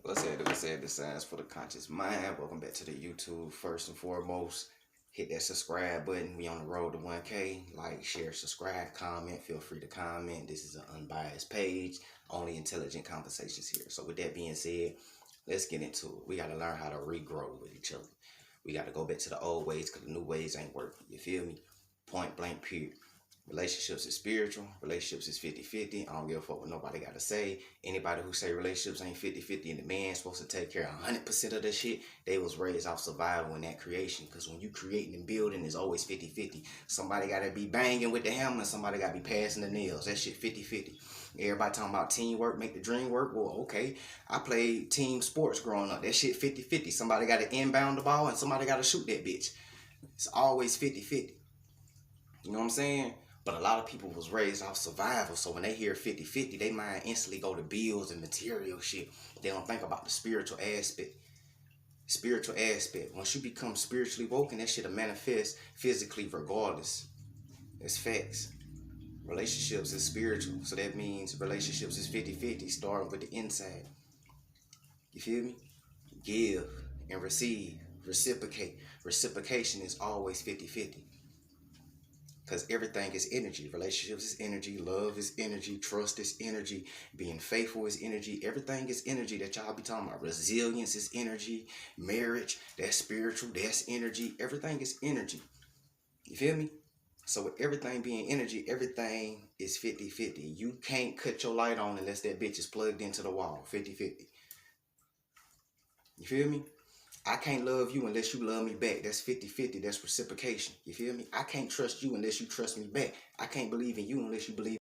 What's said, the Science for the Conscious Mind. Welcome back to the YouTube. First and foremost, hit that subscribe button. We on the road to 1K. Like, share, subscribe, comment. Feel free to comment. This is an unbiased page. Only intelligent conversations here. So with that being said, let's get into it. We got to learn how to regrow with each other. We got to go back to the old ways because the new ways ain't working. You feel me? Point blank, period. Relationships is spiritual. Relationships is 50-50. I don't give a fuck what nobody got to say. Anybody who say relationships ain't 50-50 and the man's supposed to take care of 100% of the shit, they was raised off survival in that creation. Because when you creating and building, it's always 50-50. Somebody got to be banging with the hammer and somebody got to be passing the nails. That shit 50-50. Everybody talking about teamwork, make the dream work. Well, okay. I played team sports growing up. That shit 50-50. Somebody got to inbound the ball and somebody got to shoot that bitch. It's always 50-50. You know what I'm saying? But a lot of people was raised off survival. So when they hear 50-50, they mind instantly go to bills and material shit. They don't think about the spiritual aspect. Spiritual aspect. Once you become spiritually woken, that shit'll manifest physically regardless. It's facts. Relationships is spiritual. So that means relationships is 50-50, starting with the inside. You feel me? Give and receive. Reciprocate. Reciprocation is always 50-50. Because everything is energy. Relationships is energy. Love is energy. Trust is energy. Being faithful is energy. Everything is energy that y'all be talking about. Resilience is energy. Marriage, that's spiritual. That's energy. Everything is energy. You feel me? So with everything being energy, everything is 50-50. You can't cut your light on unless that bitch is plugged into the wall. 50-50. You feel me? I can't love you unless you love me back. That's 50-50. That's reciprocation. You feel me? I can't trust you unless you trust me back. I can't believe in you unless you believe.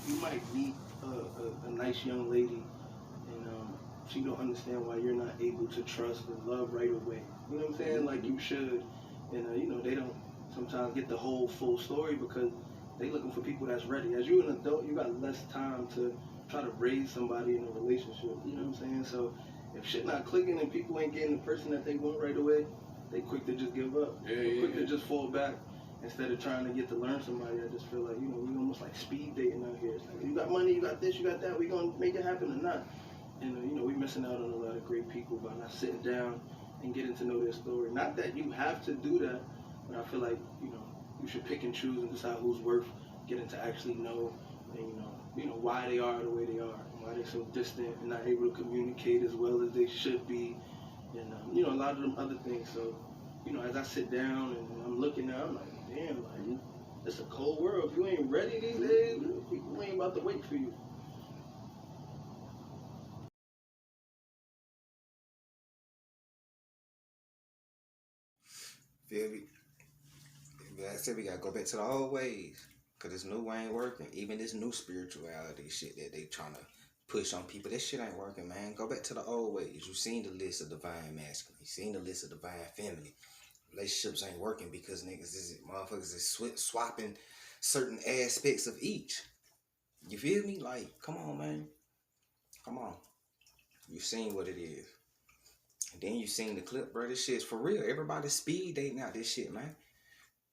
You might meet a nice young lady and she don't understand why you're not able to trust and love right away. You know what I'm saying? Like you should. And they don't sometimes get the whole full story because they looking for people that's ready. As you an adult, you got less time to try to raise somebody in a relationship. You know what I'm saying? So if shit not clicking and people ain't getting the person that they want right away, they quick to just give up. Quick to just fall back instead of trying to get to learn somebody. I just feel like, we almost like speed dating out here. It's like, you got money, you got this, you got that, we gonna make it happen or not. And we missing out on a lot of great people by not sitting down and getting to know their story. Not that you have to do that, but I feel like, you should pick and choose and decide who's worth getting to actually know and, why they are the way they are, and why they're so distant and not able to communicate as well as they should be, and, a lot of them other things. So, as I sit down and I'm looking at, I'm like, damn, like, it's a cold world. If you ain't ready these days, people ain't about to wait for you. Feel me? Like I said, we gotta go back to the old ways. Cause this new way ain't working. Even this new spirituality shit that they trying to push on people, that shit ain't working, man. Go back to the old ways. You seen the list of divine masculine. You seen the list of divine feminine. Relationships ain't working because motherfuckers is swapping certain aspects of each. You feel me? Like, come on, man. Come on. You seen what it is. And then you seen the clip, bro. This shit's for real. Everybody's speed dating out this shit, man.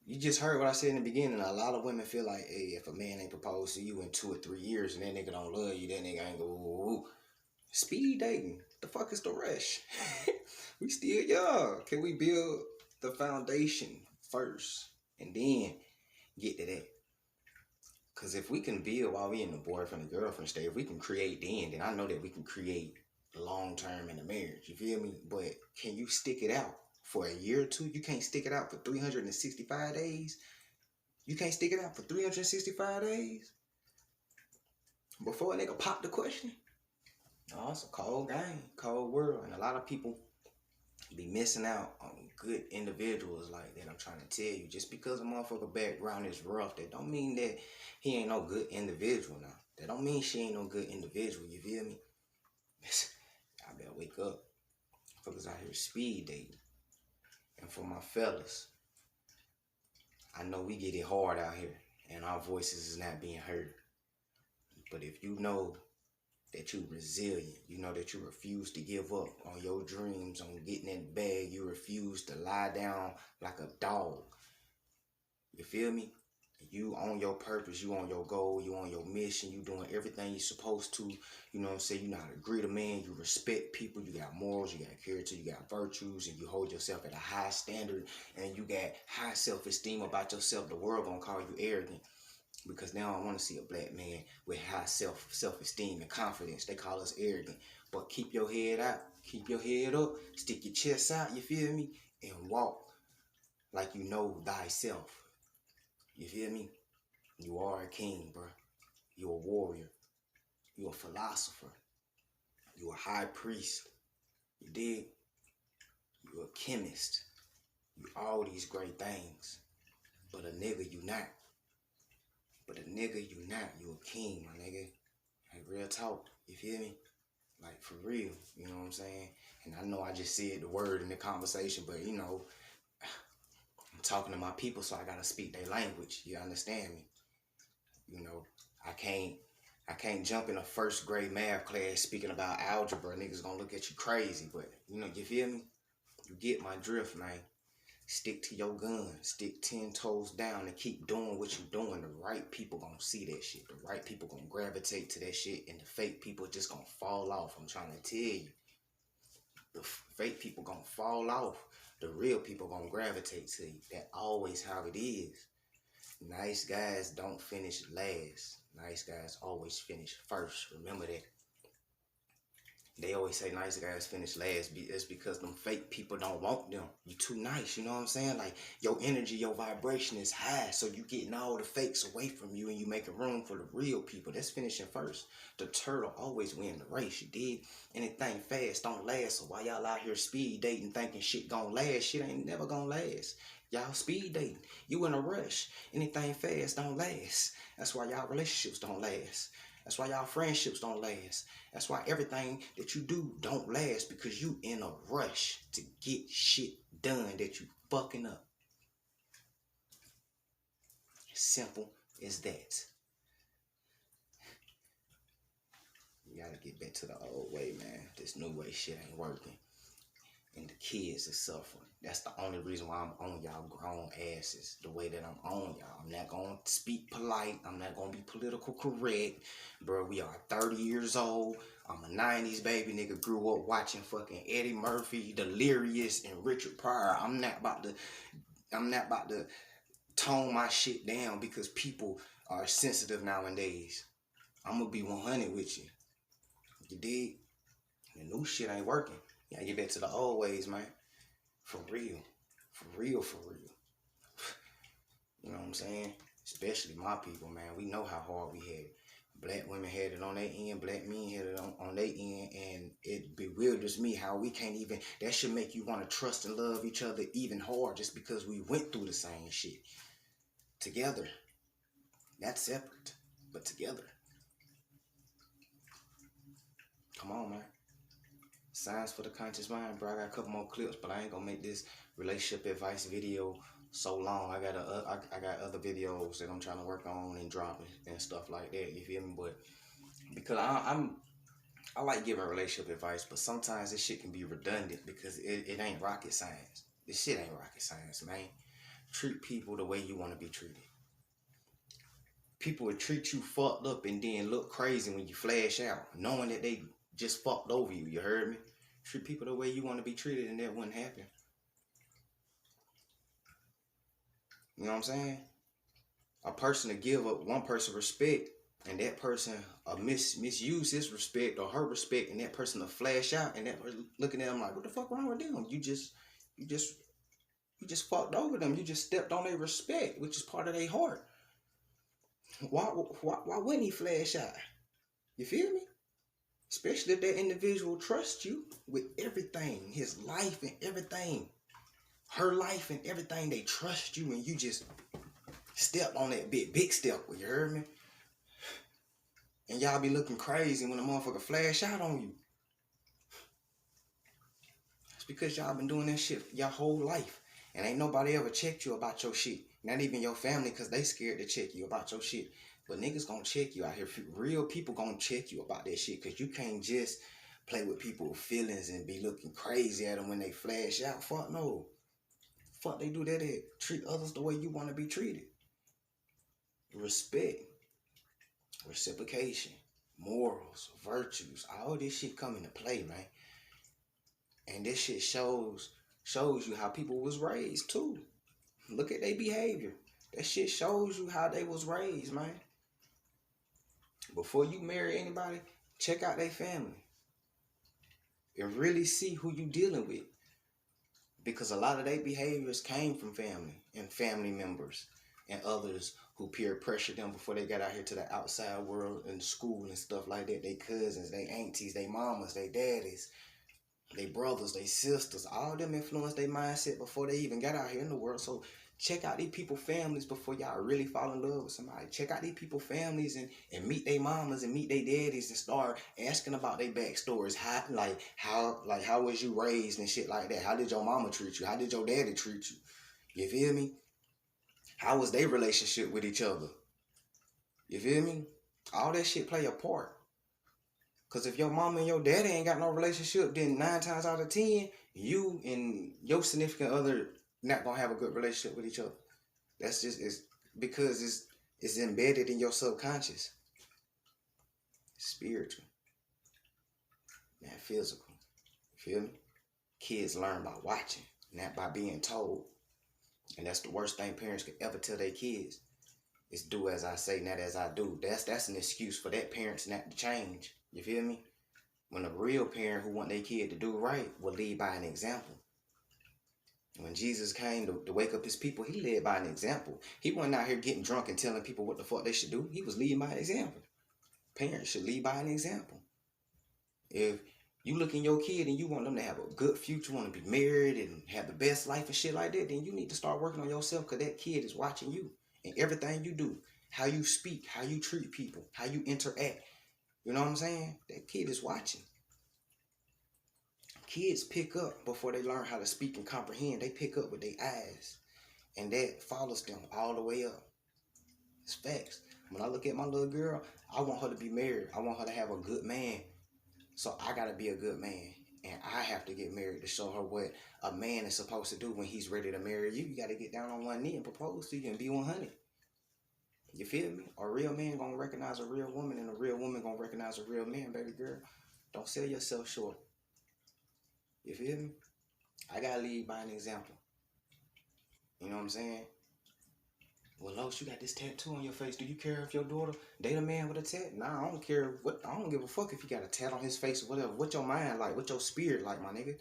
You just heard what I said in the beginning. A lot of women feel like, hey, if a man ain't proposed to you in 2 or 3 years and that nigga don't love you, that nigga ain't go, ooh. Speed dating. The fuck is the rush? We still young. Can we build the foundation first and then get to that? Because if we can build while we in the boyfriend and girlfriend stage, if we can create then I know that we can create long term in a marriage. You feel me? But can you stick it out for a year or two? You can't stick it out for 365 days. You can't stick it out for 365 days before a nigga pop the question. Oh, it's a cold game, cold world. And a lot of people be missing out on good individuals like that. I'm trying to tell you, just because a motherfucker background is rough, that don't mean that he ain't no good individual now. That don't mean she ain't no good individual, you feel me? I better wake up. Fuckers out here speed dating. And for my fellas, I know we get it hard out here and our voices is not being heard. But if you know that you resilient. You know that you refuse to give up on your dreams, on getting that bag. You refuse to lie down like a dog. You feel me? You on your purpose, you on your goal, you on your mission, you doing everything you're supposed to. You know what I'm saying? You know how to greet a man, you respect people, you got morals, you got character, you got virtues, and you hold yourself at a high standard, and you got high self-esteem about yourself. The world gonna call you arrogant. Because now I want to see a black man with high self-esteem and confidence. They call us arrogant. But keep your head out. Keep your head up. Stick your chest out, you feel me? And walk like you know thyself. You feel me? You are a king, bro. You're a warrior. You're a philosopher. You're a high priest. You dig? You're a chemist. You all these great things. But a nigga, you not. But a nigga, you not. You a king, my nigga. Like, real talk. You feel me? Like, for real. You know what I'm saying? And I know I just said the word in the conversation, but, you know, I'm talking to my people, so I gotta speak their language. You understand me? You know, I can't jump in a first grade math class speaking about algebra. Niggas gonna look at you crazy, but, you know, you feel me? You get my drift, man. Stick to your gun. Stick 10 toes down and keep doing what you're doing. The right people gonna see that shit. The right people gonna gravitate to that shit, and the fake people just gonna fall off. I'm trying to tell you. The fake people gonna fall off. The real people gonna gravitate to you. That always how it is. Nice guys don't finish last. Nice guys always finish first. Remember that. They always say nice guys finish last. It's because them fake people don't want them. You too nice, you know what I'm saying? Like, your energy, your vibration is high, so you getting all the fakes away from you and you making room for the real people. That's finishing first. The turtle always win the race, you dig? Anything fast don't last, so while y'all out here speed dating thinking shit gonna last, shit ain't never gonna last. Y'all speed dating. You in a rush. Anything fast don't last. That's why y'all relationships don't last. That's why y'all friendships don't last. That's why everything that you do don't last, because you in a rush to get shit done that you fucking up. Simple as that. You gotta get back to the old way, man. This new way shit ain't working. And the kids is suffering. That's the only reason why I'm on y'all grown asses the way that I'm on y'all. I'm not going to speak polite. I'm not going to be political correct. Bro, we are 30 years old. I'm a 90s baby nigga. Grew up watching fucking Eddie Murphy, Delirious, and Richard Pryor. I'm not about to tone my shit down because people are sensitive nowadays. I'm going to be 100 with you. You dig? The new shit ain't working. You gotta get back to the old ways, man. For real. For real, for real. You know what I'm saying? Especially my people, man. We know how hard we had it. Black women had it on their end. Black men had it on their end. And it bewilders me how we can't even... That should make you want to trust and love each other even hard just because we went through the same shit. Together. Not separate, but together. Come on, man. Signs for the conscious mind, bro. I got a couple more clips, but I ain't gonna make this relationship advice video so long. I got other videos that I'm trying to work on and dropping and stuff like that. You feel me? But because I like giving relationship advice, but sometimes this shit can be redundant because it ain't rocket science. This shit ain't rocket science, man. Treat people the way you want to be treated. People would treat you fucked up and then look crazy when you flash out, knowing that they just fucked over you. You heard me? Treat people the way you want to be treated and that wouldn't happen. You know what I'm saying? A person to give up one person respect and that person misuse his respect or her respect, and that person to flash out and that person looking at them like, what the fuck wrong with them? You just fucked over them. You just stepped on their respect, which is part of their heart. Why wouldn't he flash out? You feel me? Especially if that individual trusts you with everything, his life and everything, her life and everything. They trust you and you just stepped on that big step. You heard me? And y'all be looking crazy when a motherfucker flash out on you. It's because y'all been doing that shit your whole life. And ain't nobody ever checked you about your shit. Not even your family, because they scared to check you about your shit. But niggas gonna check you out here. Real people gonna check you about that shit, because you can't just play with people's feelings and be looking crazy at them when they flash out. Fuck no. Fuck they do that. They treat others the way you want to be treated. Respect, reciprocation, morals, virtues, all this shit come into play, man. And this shit shows you how people was raised too. Look at their behavior. That shit shows you how they was raised, man. Before you marry anybody, check out their family and really see who you dealing with. Because a lot of their behaviors came from family and family members and others who peer pressured them before they got out here to the outside world and school and stuff like that. They cousins, they aunties, they mamas, they daddies, they brothers, they sisters, all them influenced their mindset before they even got out here in the world. So check out these people families before y'all really fall in love with somebody. Check out these people families and meet their mamas and meet their daddies and start asking about their backstories. How was you raised and shit like that? How did your mama treat you? How did your daddy treat you? You feel me? How was their relationship with each other? You feel me? All that shit play a part. Because if your mama and your daddy ain't got no relationship, then 9 times out of 10, you and your significant other not gonna have a good relationship with each other. That's just because it's embedded in your subconscious. Spiritual. Not physical. You feel me? Kids learn by watching, not by being told. And that's the worst thing parents could ever tell their kids is do as I say, not as I do. That's an excuse for that parents not to change. You feel me? When a real parent who want their kid to do right will lead by an example. When Jesus came to wake up his people, he led by an example. He wasn't out here getting drunk and telling people what the fuck they should do. He was leading by an example. Parents should lead by an example. If you look in your kid and you want them to have a good future, want to be married and have the best life and shit like that, then you need to start working on yourself, because that kid is watching you. And everything you do, how you speak, how you treat people, how you interact. You know what I'm saying? That kid is watching. Kids pick up before they learn how to speak and comprehend. They pick up with their eyes. And that follows them all the way up. It's facts. When I look at my little girl, I want her to be married. I want her to have a good man. So I got to be a good man. And I have to get married to show her what a man is supposed to do when he's ready to marry you. You got to get down on one knee and propose to you and be 100. You feel me? A real man going to recognize a real woman, and a real woman going to recognize a real man, baby girl. Don't sell yourself short. You feel me? I got to lead by an example. You know what I'm saying? Well, Los, you got this tattoo on your face. Do you care if your daughter date a man with a tat? Nah, I don't care. I don't give a fuck if you got a tat on his face or whatever. What your mind like? What your spirit like, my nigga?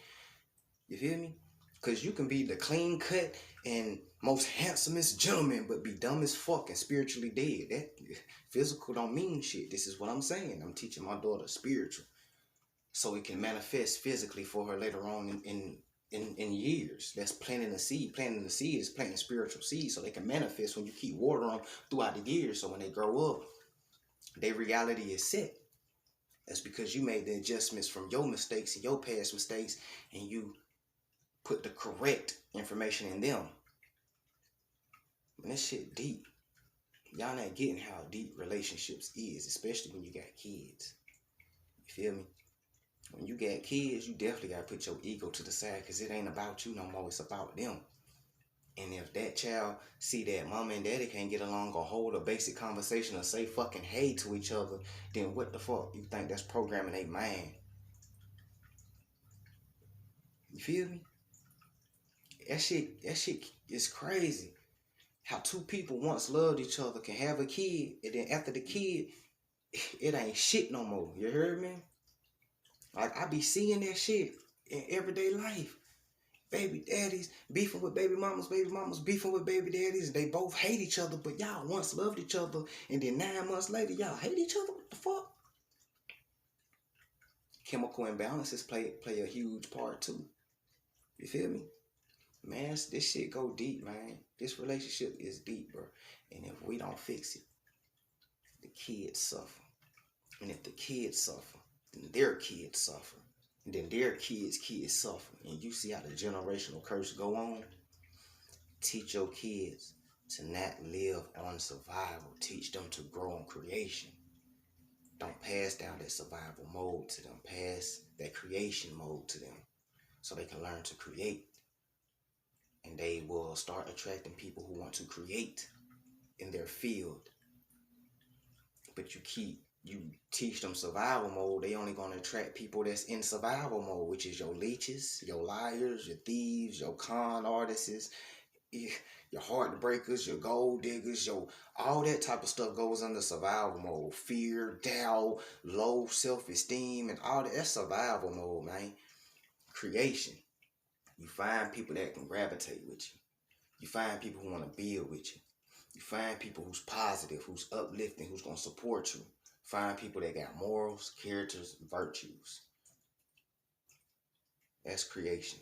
You feel me? Because you can be the clean cut and most handsomest gentleman, but be dumb as fuck and spiritually dead. That physical don't mean shit. This is what I'm saying. I'm teaching my daughter spiritual, so it can manifest physically for her later on in years. That's planting a seed. Planting the seed is planting spiritual seeds, so they can manifest when you keep watering them throughout the years. So when they grow up, their reality is set. That's because you made the adjustments from your mistakes and your past mistakes, and you put the correct information in them. And this shit deep. Y'all not getting how deep relationships is, especially when you got kids. You feel me? When you got kids, you definitely got to put your ego to the side, because it ain't about you no more. It's about them. And if that child see that mama and daddy can't get along or hold a basic conversation or say fucking hey to each other, then what the fuck you think that's programming their mind? You feel me? That shit is crazy. How two people once loved each other can have a kid, and then after the kid, it ain't shit no more. You heard me? Like, I be seeing that shit in everyday life. Baby daddies beefing with baby mamas beefing with baby daddies, and they both hate each other, but y'all once loved each other, and then 9 months later, y'all hate each other? What the fuck? Chemical imbalances play a huge part too. You feel me? Man, this shit go deep, man. This relationship is deep, bro. And if we don't fix it, the kids suffer. And if the kids suffer, then their kids suffer. And then their kids suffer. And you see how the generational curse go on? Teach your kids to not live on survival. Teach them to grow on creation. Don't pass down that survival mode to them. Pass that creation mode to them so they can learn to create. And they will start attracting people who want to create in their field. But you teach them survival mode, they only gonna attract people that's in survival mode, which is your leeches, your liars, your thieves, your con artists, your heartbreakers, your gold diggers, all that type of stuff goes under survival mode. Fear, doubt, low self-esteem, and all that. That's survival mode, man. Creation. You find people that can gravitate with you. You find people who want to build with you. You find people who's positive, who's uplifting, who's going to support you. Find people that got morals, characters, virtues. That's creation.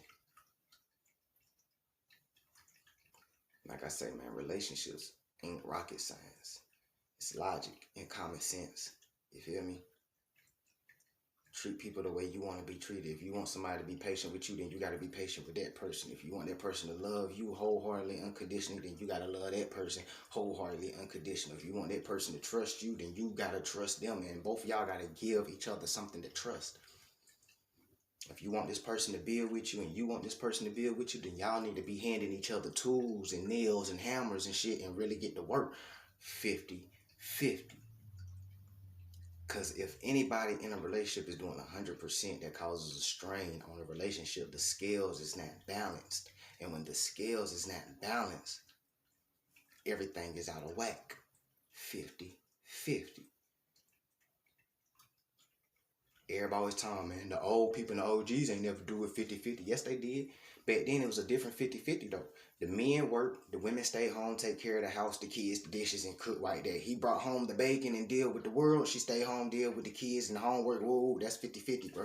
Like I say, man, relationships ain't rocket science. It's logic and common sense. You feel me? Treat people the way you want to be treated. If you want somebody to be patient with you, then you got to be patient with that person. If you want that person to love you wholeheartedly, unconditionally, then you got to love that person wholeheartedly, unconditionally. If you want that person to trust you, then you got to trust them. And both of y'all got to give each other something to trust. If you want this person to build with you and you want this person to build with you, then y'all need to be handing each other tools and nails and hammers and shit and really get to work 50-50. Because if anybody in a relationship is doing 100%, that causes a strain on the relationship. The scales is not balanced. And when the scales is not balanced, everything is out of whack. 50-50. Everybody always telling me, man, the old people and the OGs ain't never do it 50-50. Yes, they did. Back then, it was a different 50-50, though. The men worked, the women stayed home, take care of the house, the kids, the dishes, and cook right there. He brought home the bacon and deal with the world. She stayed home, deal with the kids and the homework. Whoa, that's 50-50, bro.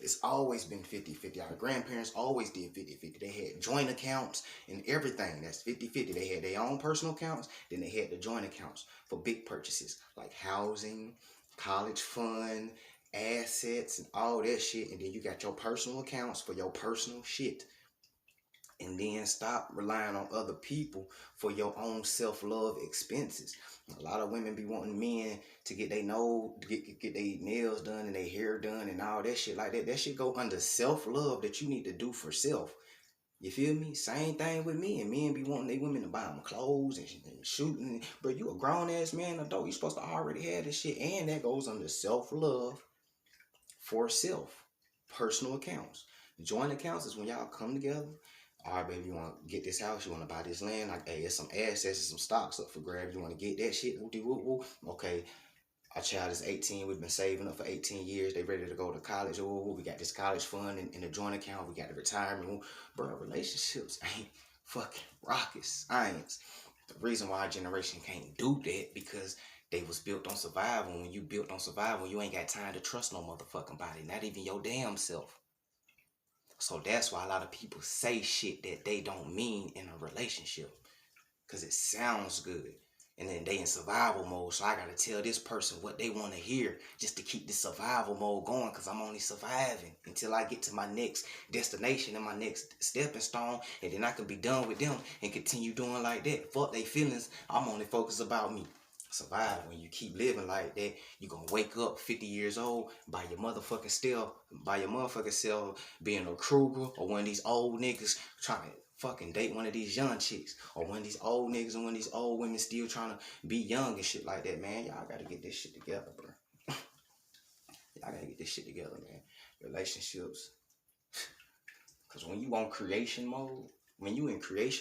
It's always been 50-50. Our grandparents always did 50-50. They had joint accounts and everything. That's 50-50. They had their own personal accounts, then they had the joint accounts for big purchases like housing, college fund, assets, and all that shit. And then you got your personal accounts for your personal shit. And then stop relying on other people for your own self-love expenses. A lot of women be wanting men to get their get their nails done and their hair done and all that shit like that. That shit go under self-love that you need to do for self. You feel me? Same thing with men. Men be wanting their women to buy them clothes and shooting. But you a grown-ass man, adult. You supposed to already have this shit. And that goes under self-love for self. Personal accounts. Joint accounts is when y'all come together. All right, baby, you want to get this house? You want to buy this land? Like, hey, there's some assets and some stocks up for grabs. You want to get that shit? Okay, our child is 18. We've been saving up for 18 years. They ready to go to college. We got this college fund in the joint account. We got the retirement. Bro, relationships ain't fucking rocket science. The reason why our generation can't do that because they was built on survival. When you built on survival, you ain't got time to trust no motherfucking body. Not even your damn self. So that's why a lot of people say shit that they don't mean in a relationship. Because it sounds good. And then they in survival mode. So I got to tell this person what they want to hear just to keep the survival mode going. Because I'm only surviving until I get to my next destination and my next stepping stone. And then I can be done with them and continue doing like that. Fuck they feelings. I'm only focused about me. Survive. When you keep living like that, you gonna wake up 50 years old by your motherfucking self being a Kruger or one of these old niggas trying to fucking date one of these young chicks, or one of these old niggas and one of these old women still trying to be young and shit like that. Man, y'all gotta get this shit together, bro. Y'all gotta get this shit together, man. Relationships, because when you in creation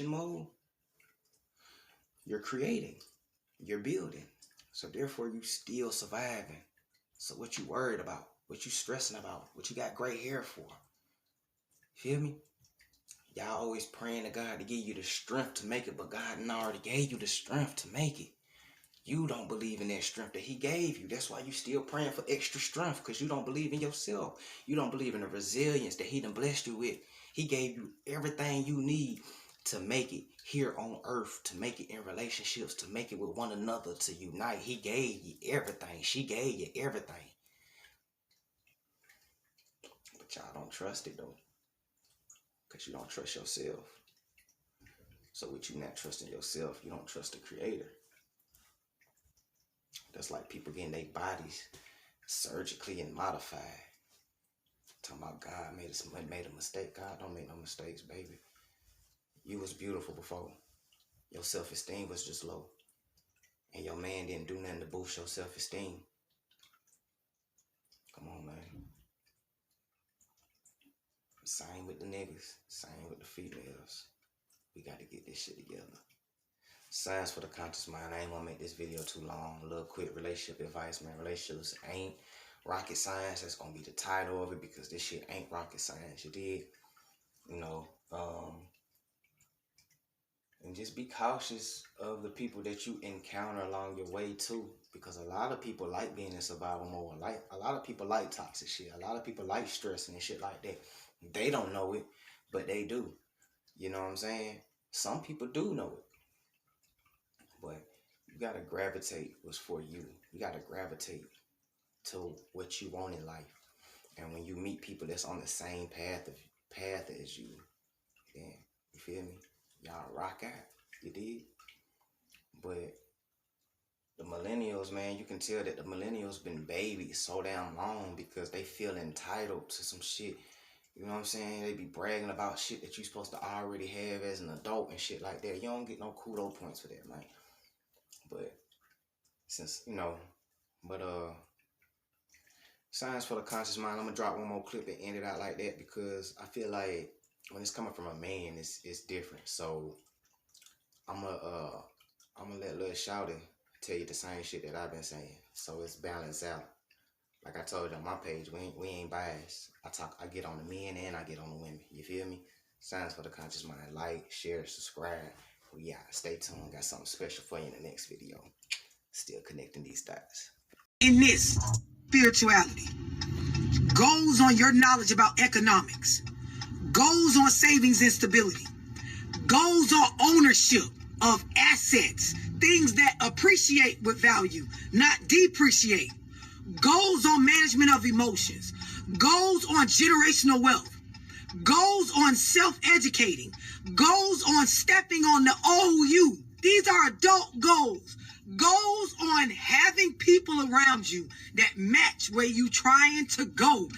mode, you're creating. You're building. So therefore you still surviving. So what you worried about? What you stressing about? What you got gray hair for? Feel me? Y'all always praying to God to give you the strength to make it, but God already gave you the strength to make it. You don't believe in that strength that he gave you. That's why you still praying for extra strength, because you don't believe in yourself. You don't believe in the resilience that he done blessed you with. He gave you everything you need to make it here on earth, to make it in relationships, to make it with one another, to unite. He gave you everything. She gave you everything. But y'all don't trust it though, because you don't trust yourself. So with you not trusting yourself, you don't trust the creator. That's like people getting their bodies surgically and modified. Talking about God made a mistake. God don't make no mistakes, baby. You was beautiful before. Your self-esteem was just low. And your man didn't do nothing to boost your self-esteem. Come on, man. Same with the niggas. Same with the females. We got to get this shit together. Signs for the conscious mind. I ain't gonna make this video too long. A little quick relationship advice, man. Relationships ain't rocket science. That's gonna be the title of it, because this shit ain't rocket science. You dig? You know, and just be cautious of the people that you encounter along your way too, because a lot of people like being in survival mode. Like, a lot of people like toxic shit. A lot of people like stressing and shit like that. They don't know it, but they do. You know what I'm saying? Some people do know it. But you gotta gravitate what's for you. You gotta gravitate to what you want in life. And when you meet people that's on the same path as you, then, you feel me? Y'all rock out. You dig? But the millennials, man, you can tell that the millennials been babies so damn long because they feel entitled to some shit. You know what I'm saying? They be bragging about shit that you supposed to already have as an adult and shit like that. You don't get no kudo points for that, man. But since, you know, signs for the conscious mind, I'm gonna drop one more clip and end it out like that, because I feel like when it's coming from a man, it's different. So I'm gonna let Lil Shawty tell you the same shit that I've been saying, so it's balanced out. Like I told you on my page, we ain't biased. I get on the men and I get on the women. You feel me? Signs for the conscious mind. Like, share, subscribe. Yeah, stay tuned. Got something special for you in the next video. Still connecting these dots. In this, spirituality goes on your knowledge about economics, goes on savings and stability, goes on ownership of assets, things that appreciate with value, not depreciate, goes on management of emotions, goes on generational wealth, goes on self-educating, goes on stepping on the OU. These are adult goals. Goes on having people around you that match where you trying to go.